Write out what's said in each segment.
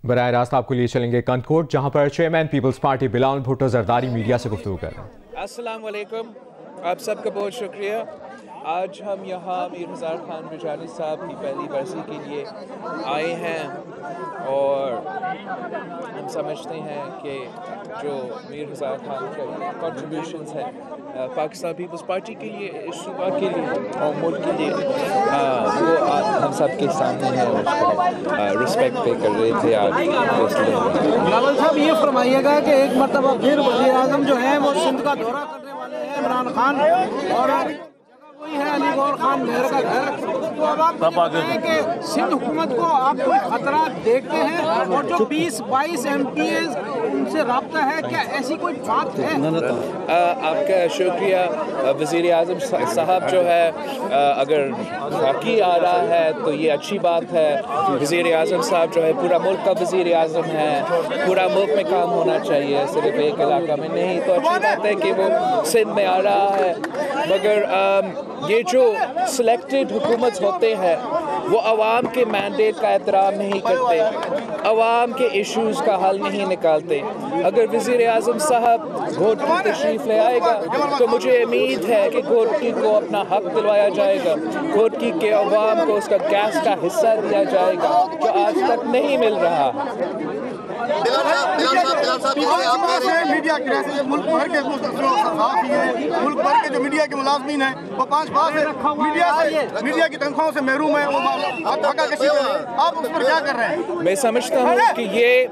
براہ راست آپ کو لیے چلیں گے کنٹکوٹ، جہاں پر chairman Peoples Party Bilawal Bhutto Zardari media سے گفتگو کر رہے ہیں۔ السلام علیکم، آپ سب کا بہت شکریہ۔ آج ہم یہاں میر ہزار خان بجانی صاحب کی پہلی برسی کے لیے آئے ہیں، اور ہم سمجھتے ہیں کہ جو میر ہزار خان کے کنٹریبیوشنز ہیں پاکستان پیپلز پارٹی کے لیے، اس صوبہ کے لیے اور ملک کے لیے، وہ ہم سب کے سامنے ہیں، رسپیکٹ پے کر رہے تھے آج۔ بلاول صاحب، یہ فرمائیے گا کہ ایک مرتبہ پھر وزیر اعظم جو ہیں وہ سندھ کا دورہ کرنے والے ہیں، عمران خان، اور وہی ہے علی گور خان مہر کا گھر، تو اب آپ بتائیں کہ سندھ حکومت کو آپ کوئی خطرات دیکھتے ہیں، اور جو 20-22 MPs ان سے رابطہ ہے، کیا ایسی کوئی بات ہے؟ آپ کا شکریہ۔ وزیر اعظم صاحب جو ہے، اگر باقی آ رہا ہے تو یہ اچھی بات ہے۔ وزیر اعظم صاحب جو ہے پورا ملک کا وزیر اعظم ہے، پورا ملک میں کام ہونا چاہیے، صرف ایک علاقہ میں نہیں، تو اچھی بات ہے کہ وہ سندھ میں آ رہا ہے۔ مگر یہ جو سلیکٹڈ حکومت ہوتے ہیں وہ عوام کے مینڈیٹ کا احترام نہیں کرتے، عوام کے ایشوز کا حل نہیں نکالتے۔ اگر وزیر اعظم صاحب گھوٹکی تشریف لے آئے گا تو مجھے امید ہے کہ گھوٹکی کو اپنا حق دلوایا جائے گا، گھوٹکی کے عوام کو اس کا گیس کا حصہ دیا جائے گا جو آج تک نہیں مل رہا۔ میڈیا کی حیثیت ملک بھر کے صحافی ہیں، ملک بھر کے جو میڈیا کے ملازمین ہیں وہ 5 میڈیا کی تنخواہوں سے محروم ہیں، وہ دھاکہ کشی کر رہے ہیں، آپ اس پر کیا کر رہے ہیں؟ میں سمجھتا ہوں کہ یہ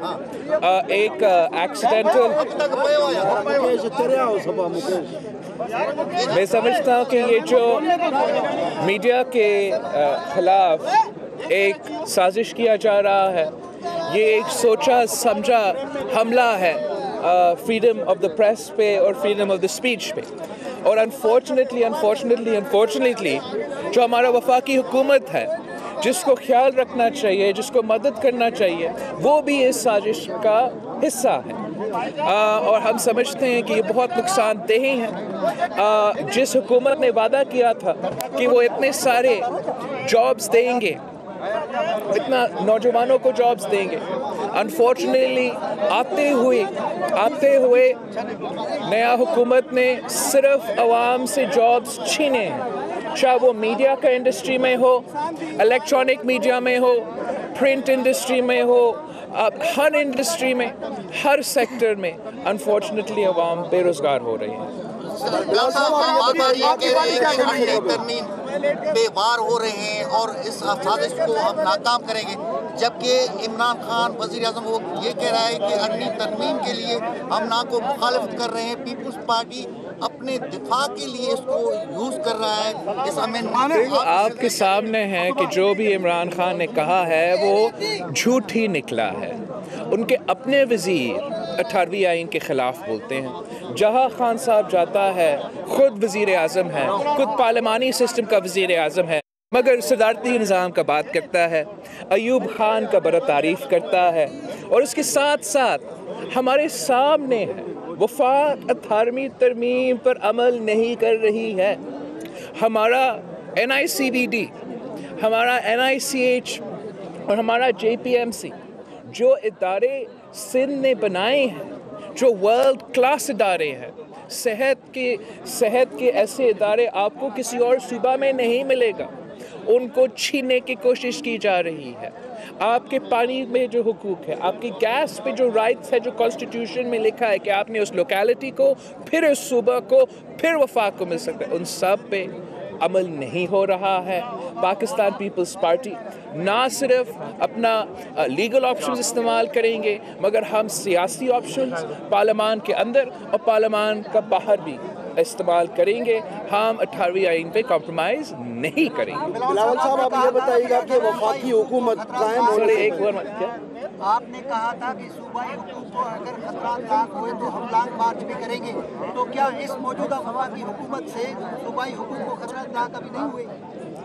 ایک ایکسیڈنٹل، میں سمجھتا ہوں کہ یہ جو میڈیا کے خلاف ایک سازش کیا جا رہا ہے، یہ ایک سوچا سمجھا حملہ ہے فریڈم آف دا پریس پہ اور فریڈم آف دا اسپیچ پہ، اور انفارچونیٹلی جو ہمارا وفاقی حکومت ہے، جس کو خیال رکھنا چاہیے، جس کو مدد کرنا چاہیے، وہ بھی اس سازش کا حصہ ہے، اور ہم سمجھتے ہیں کہ یہ بہت نقصان دہ ہے۔ جس حکومت نے وعدہ کیا تھا کہ وہ اتنے سارے جابز دیں گے، اتنا نوجوانوں کو جابز دیں گے، انفارچونیٹلی آتے ہوئے نیا حکومت نے صرف عوام سے جابز چھینے ہیں، چاہے وہ میڈیا کا انڈسٹری میں ہو، الیکٹرانک میڈیا میں ہو، پرنٹ انڈسٹری میں ہو، ہر انڈسٹری میں، ہر سیکٹر میں انفارچونیٹلی عوام بے روزگار ہو رہی ہے۔ بے وار ہو رہے ہیں اور اس سازش کو ہم ناکام کریں گے، جبکہ عمران خان وزیر اعظم وہ یہ کہہ رہا ہے کہ اگلی ترمیم کے لیے ہم نہ کو مخالفت کر رہے ہیں، پیپلز پارٹی اپنے دفاع کے لیے اس کو یوز کر رہا ہے۔ اس آپ کے سامنے ہے کہ جو بھی عمران خان نے کہا ہے وہ جھوٹ ہی نکلا ہے۔ ان کے اپنے وزیر 18ویں آئین کے خلاف بولتے ہیں، جہاں خان صاحب جاتا ہے خود وزیر اعظم ہے، خود پارلیمانی سسٹم کا وزیر اعظم ہے، مگر صدارتی نظام کا بات کرتا ہے، ایوب خان کا بڑا تعریف کرتا ہے، اور اس کے ساتھ ساتھ ہمارے سامنے ہے وفاق 18ویں ترمیم پر عمل نہیں کر رہی ہے۔ ہمارا NICBD، ہمارا NICH اور ہمارا JPMC جو ادارے سندھ نے بنائے ہیں، جو ورلڈ کلاس ادارے ہیں، صحت کے ایسے ادارے آپ کو کسی اور صوبہ میں نہیں ملے گا، ان کو چھیننے کی کوشش کی جا رہی ہے۔ آپ کے پانی میں جو حقوق ہے، آپ کی گیس پہ جو رائٹس ہے، جو کانسٹیٹیوشن میں لکھا ہے کہ آپ نے اس لوکیلٹی کو، پھر اس صوبہ کو، پھر وفاق کو مل سکتا ہے، ان سب پہ عمل نہیں ہو رہا ہے۔ پاکستان پیپلز پارٹی نہ صرف اپنا لیگل آپشنز استعمال کریں گے، مگر ہم سیاسی آپشنز پارلیمان کے اندر اور پارلیمان کا باہر بھی استعمال کریں گے۔ ہم 18ویں آئین پہ کمپرومائز نہیں کریں گے۔ بلاول صاحب، آپ یہ بتائیے گا کہ وفاقی حکومت قائم ہونے سے آپ نے کہا تھا کہ صوبائی حکومت کو اگر خطرات لاحق ہوئے تو ہم لانگ مارچ بھی کریں گے، تو کیا اس موجودہ وفاقی حکومت سے صوبائی حکومت کو خطرات لاحق ابھی نہیں ہوئے؟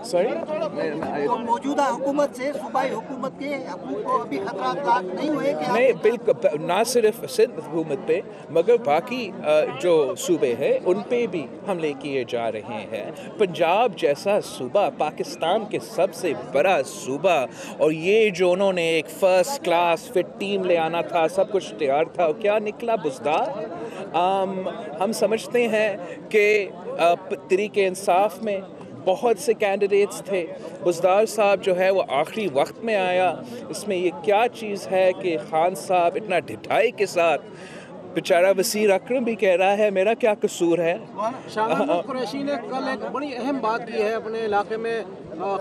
तो मौजूदा हुकूमत से सूबाई हुकूमत के हकूक़ को अभी खतरा लाक नहीं हुए कि नहीं, बिल्कुल ना सिर्फ सिंध हुकूमत पे मगर बाकी जो सूबे हैं उन पे भी हमले किए जा रहे हैं। पंजाब जैसा सूबा पाकिस्तान के सबसे बड़ा सूबा, और ये जो उन्होंने एक फर्स्ट क्लास फिट टीम ले आना था, सब कुछ तैयार था, क्या निकला बुज़दार। हम समझते हैं कि तहरीके इंसाफ में बहुत से कैंडिडेट्स थे, बुज़दार साहब जो है वो आखिरी वक्त में आया। इसमें ये क्या चीज़ है कि खान साहब इतना ढिठाई के साथ, बेचारा वसीर अकरम भी कह रहा है मेरा क्या कसूर है। शाह महमूद कुरैशी ने कल एक बड़ी अहम बात की है अपने इलाके में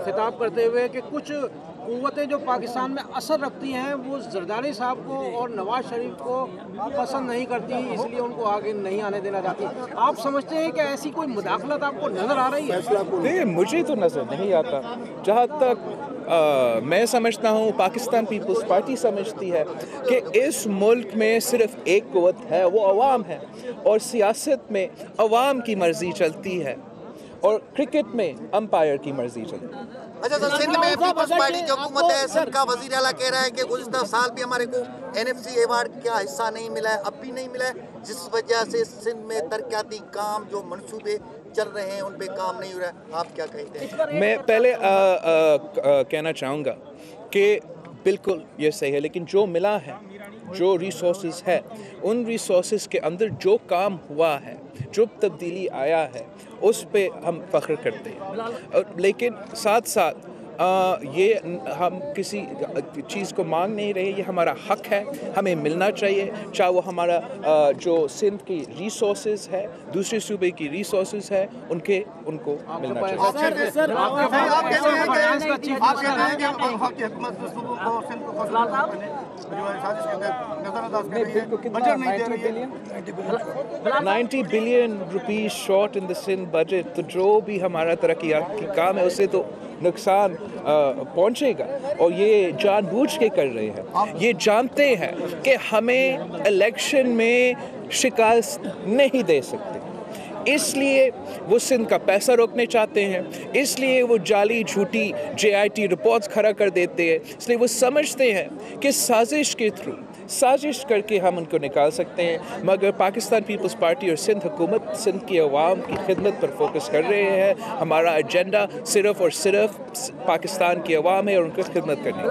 खिताब करते हुए कि कुछ क़ुव्वतें जो पाकिस्तान में असर रखती हैं वो जरदारी साहब को और नवाज शरीफ को पसंद नहीं करती, इसलिए उनको आगे नहीं आने देना चाहती। आप समझते हैं कि ऐसी कोई मुदाखलत आपको नज़र आ रही है? नहीं, मुझे तो नज़र नहीं आता। जहाँ तक मैं समझता हूँ, पाकिस्तान पीपल्स पार्टी समझती है कि इस मुल्क में सिर्फ एक क़ुव्वत है, वो अवाम है, और सियासत में अवाम की मर्ज़ी चलती है और क्रिकेट में अंपायर की मर्ज़ी चलती है। अच्छा सर, सिंध में पीपल्स पार्टी की हुकूमत है, सिंध का वज़ीर आला कह रहा है कि गुज़िश्ता साल भी हमारे को NFC अवार्ड का हिस्सा नहीं मिला है, अब भी नहीं मिला है, जिस वजह से सिंध में तरक्याती काम जो मंसूबे चल रहे हैं उन पे काम नहीं हो रहा है। आप क्या कहते हैं? मैं पहले कहना चाहूँगा कि बिल्कुल ये सही है, लेकिन जो मिला है, जो रिसोर्सेज है, उन रिसोर्सेज के अंदर जो काम हुआ है, जो तब्दीली आया है, उस पे हम फ़ख्र करते हैं। लेकिन साथ साथ ये हम किसी चीज़ को मांग नहीं रहे, ये हमारा हक है, हमें मिलना चाहिए, चाहे वो हमारा जो सिंध की रिसोर्सेज है, दूसरे सूबे की रिसोर्सेज है, उनको मिलना चाहिए। सर, आप कहते हैं कि वफाकी हुकूमत सूबों को सिंध को जो साजिश के तहत नजरअंदाज कर रही है, बजट नहीं दे रही है। 90 billion rupees short in the Sindh budget, तो जो भी हमारा तरक्याती काम है उससे तो नुकसान पहुंचेगा, और ये जानबूझ के कर रहे हैं। ये जानते हैं कि हमें इलेक्शन में शिकस्त नहीं दे सकते, इसलिए वो सिंध का पैसा रोकने चाहते हैं, इसलिए वो जाली झूठी JIT रिपोर्ट्स खड़ा कर देते हैं, इसलिए वो समझते हैं कि साजिश के थ्रू साजिश करके हम उनको निकाल सकते हैं। मगर पाकिस्तान पीपल्स पार्टी और सिंध हुकूमत सिंध की अवाम की खिदमत पर फोकस कर रहे हैं। हमारा एजेंडा सिर्फ और सिर्फ पाकिस्तान की अवाम है और उनकी खिदमत करनी है।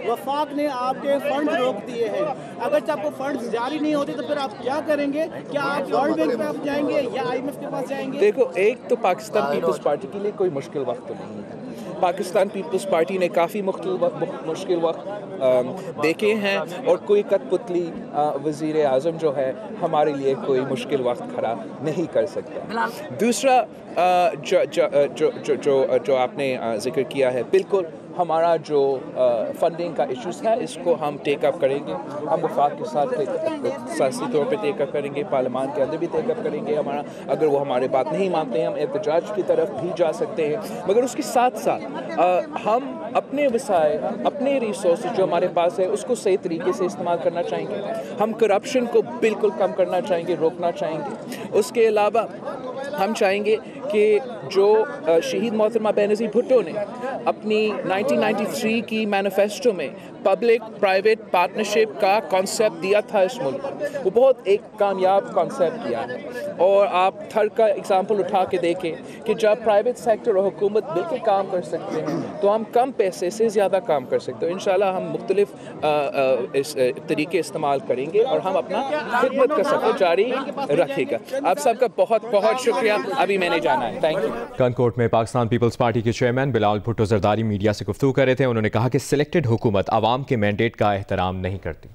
वफाक ने आपके फंड रोक दिए हैं, अगर आपको फंड जारी नहीं होते तो फिर आप क्या करेंगे? क्या आप वर्ल्ड बैंक पे आप जाएंगे या IMF के पास जाएंगे? देखो, एक तो पाकिस्तान पीपल्स पार्टी के लिए कोई मुश्किल वक्त तो नहीं है। पाकिस्तान पीपल्स पार्टी ने काफ़ी मुश्किल वक्त देखे हैं, और कोई कठपुतली वज़ीर आज़म जो है हमारे लिए कोई मुश्किल वक्त खड़ा नहीं कर सकता। दूसरा जो आपने जिक्र किया है, बिल्कुल हमारा जो फंडिंग का इश्यूज़ है इसको हम टेक अप करेंगे, हम वफाक के साथ सियासी तौर पे टेक अप करेंगे, पार्लियामान के अंदर भी टेक अप करेंगे। हमारा अगर वो हमारे बात नहीं मानते हैं, हम एहतजाज की तरफ भी जा सकते हैं, मगर उसके साथ साथ हम अपने वसाए, अपने रिसोर्सेज जो हमारे पास है उसको सही तरीके से इस्तेमाल करना चाहेंगे। हम करप्शन को बिल्कुल कम करना चाहेंगे, रोकना चाहेंगे। उसके अलावा हम चाहेंगे कि जो शहीद मोहतरमा बेनज़ीर भुट्टो ने अपनी 1993 की मैनिफेस्टो में पब्लिक प्राइवेट पार्टनरशिप का कॉन्सेप्ट दिया था इस मुल्क को, वो बहुत एक कामयाब कॉन्सेप्ट किया है। और आप थर का एग्जांपल उठा के देखें कि जब प्राइवेट सेक्टर और हुकूमत मिलकर काम कर सकते हैं तो हम कम पैसे से ज़्यादा काम कर सकते हैं। इंशाल्लाह हम मुख्तलिफ इस तरीके इस्तेमाल करेंगे और हम अपना खिदमत का सफ़र जारी रखेगा। आप सबका बहुत बहुत शुक्रिया। अभी मैंने जाना है, थैंक यू। कनकोट में पाकिस्तान पीपल्स पार्टी के चेयरमैन बिलावल भुट्टो जरदारी मीडिया से गुफ्तगू कर रहे थे। उन्होंने कहा कि सिलेक्टेड हुकूमत आवाम के मैंडेट का एहतराम नहीं करती।